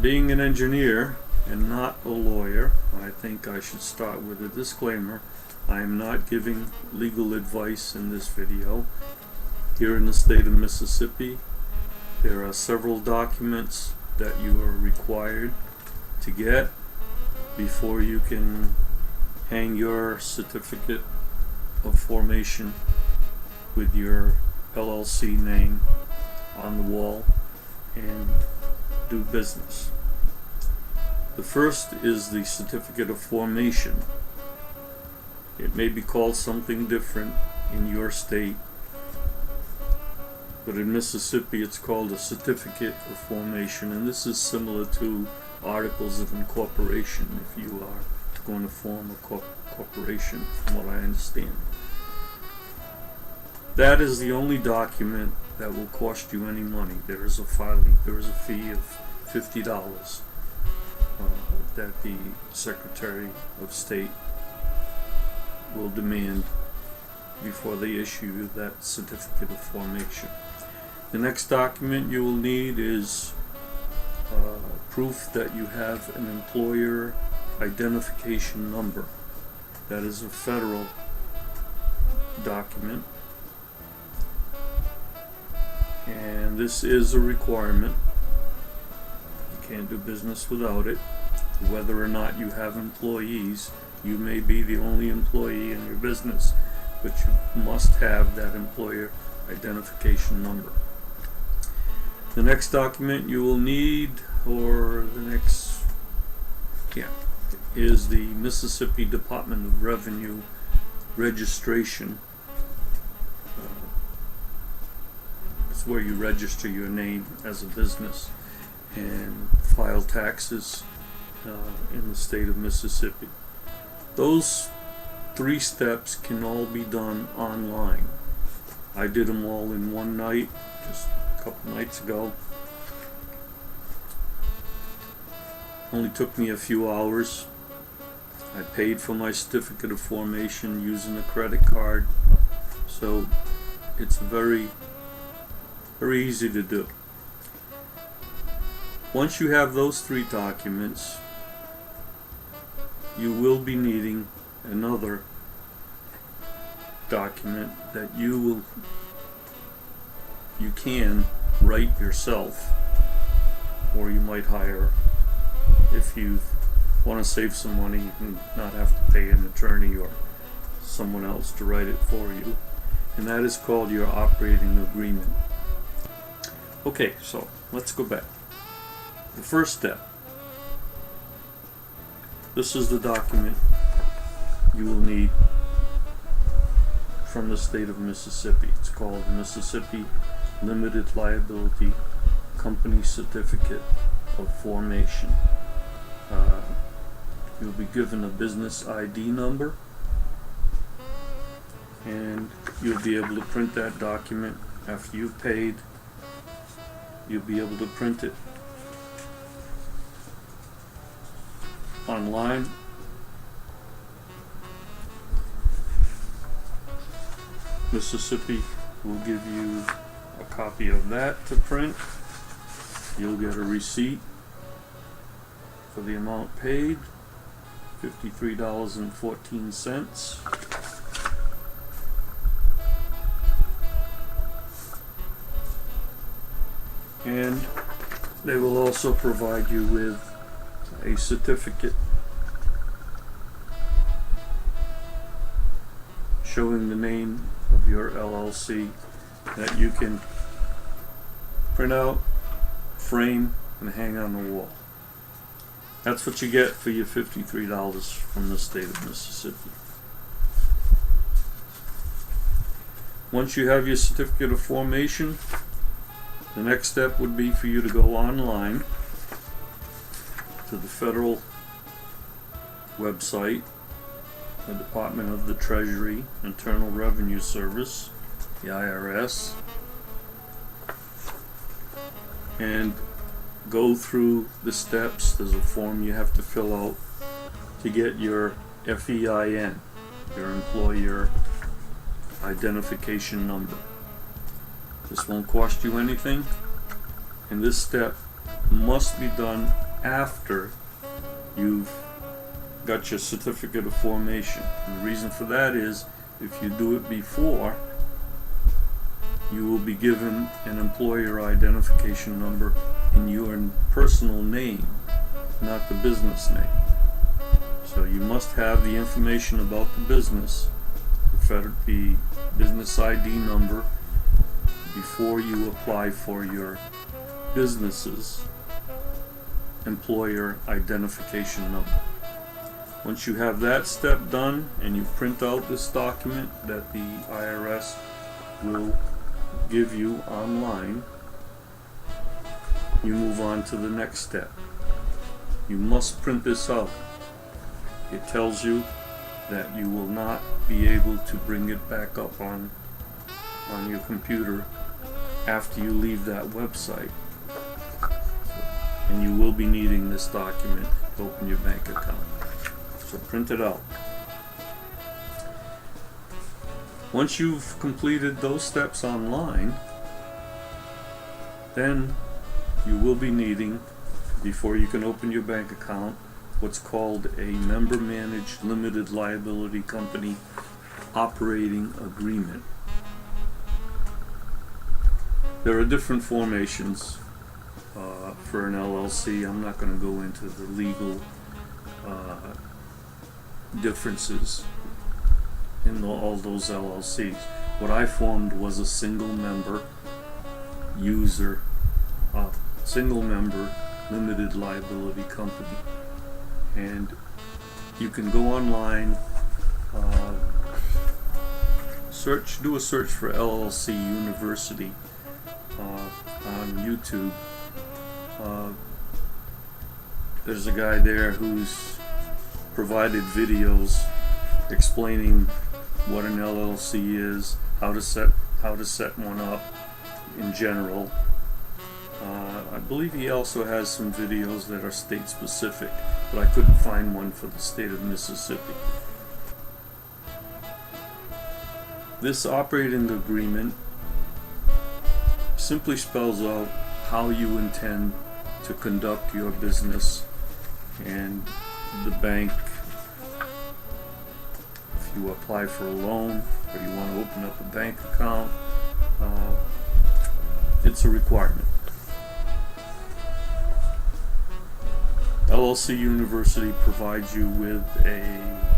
being an engineer and not a lawyer, I think I should start with a disclaimer. I am not giving legal advice in this video. Here in the state of Mississippi, there are several documents that you are required to get before you can hang your certificate of formation with your LLC name on the wall and do business. The first is the certificate of formation. It may be called something different in your state, but in Mississippi it's called a certificate of formation, and this is similar to articles of incorporation if you are going to form a corporation, from what I understand. That is the only document that will cost you any money. There is a fee of $50 that the Secretary of State will demand before they issue you that certificate of formation. The next document you will need is proof that you have an employer identification number. That is a federal document, and this is a requirement. You can't do business without it. Whether or not you have employees, you may be the only employee in your business, but you must have that employer identification number. The next document you will need, is the Mississippi Department of Revenue registration. It's where you register your name as a business and file taxes in the state of Mississippi. Those 3 steps can all be done online. I did them all in one night, just a couple nights ago. Only took me a few hours. I paid for my certificate of formation using a credit card, so it's very easy to do. Once you have those 3 documents, you will be needing another document that you can write yourself, or you might hire, if you want to save some money and not have to pay an attorney or someone else to write it for you, and that is called your operating agreement. Okay, so let's go back. The first step. This is the document you will need from the state of Mississippi. It's called Mississippi Limited Liability Company Certificate of Formation. You'll be given a business ID number, and you'll be able to print that document after you've paid. You'll be able to print it online. Mississippi will give you a copy of that to print. You'll get a receipt for the amount paid, $53.14. And they will also provide you with a certificate showing the name of your LLC that you can print out, frame, and hang on the wall. That's what you get for your $53 from the state of Mississippi. Once you have your certificate of formation, the next step would be for you to go online to the federal website, the Department of the Treasury, Internal Revenue Service, the IRS, and go through the steps. There's a form you have to fill out to get your FEIN, your employer identification number. This won't cost you anything, and this step must be done after you've got your certificate of formation. And the reason for that is, if you do it before, you will be given an employer identification number in your personal name, not the business name. So you must have the information about the business, the business ID number, before you apply for your business's employer identification number. Once you have that step done and you print out this document that the IRS will give you online, you move on to the next step. You must print this out. It tells you that you will not be able to bring it back up on your computer after you leave that website. And you will be needing this document to open your bank account. So print it out. Once you've completed those steps online, then you will be needing, before you can open your bank account, what's called a member managed limited liability company operating agreement. There are different formations for an LLC. I'm not going to go into the legal differences in all those LLCs. What I formed was a single member limited liability company. And you can go online, do a search for LLC University on YouTube. There's a guy there who's provided videos explaining what an LLC is, how to set one up in general. I believe he also has some videos that are state specific, but I couldn't find one for the state of Mississippi. This operating agreement simply spells out how you intend to conduct your business, and the bank, if you apply for a loan or you want to open up a bank account, it's a requirement. LLC University provides you with a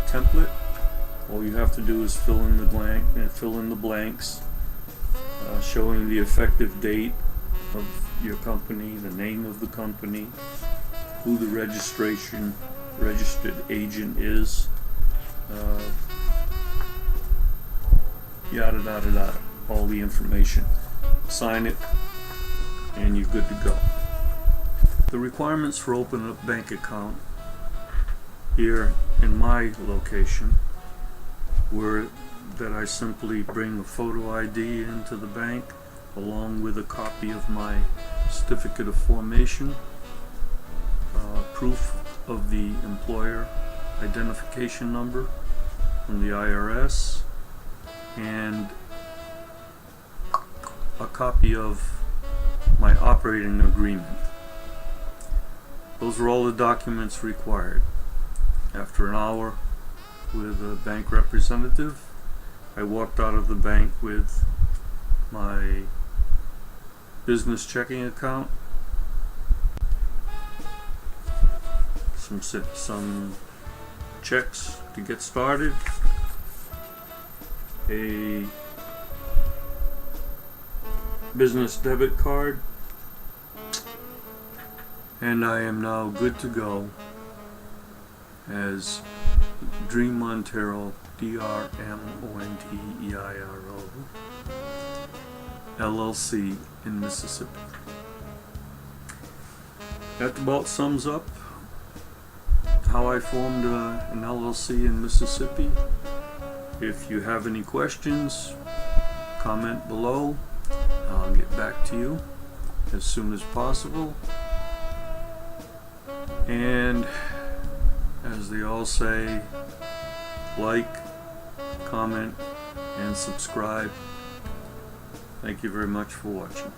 template. All you have to do is fill in the blanks, showing the effective date of your company, the name of the company, who the registered agent is, yada yada yada, all the information. Sign it, and you're good to go. The requirements for opening a bank account here in my location were that I simply bring a photo ID into the bank along with a copy of my certificate of formation, proof of the employer identification number from the IRS, and a copy of my operating agreement. Those are all the documents required. After an hour with a bank representative, I walked out of the bank with my business checking account, some checks to get started, a business debit card, and I am now good to go as Dream Montero, DRMONTEIRO, LLC in Mississippi. That about sums up how I formed an LLC in Mississippi. If you have any questions, comment below. I'll get back to you as soon as possible. And as they all say, like, comment, and subscribe. Thank you very much for watching.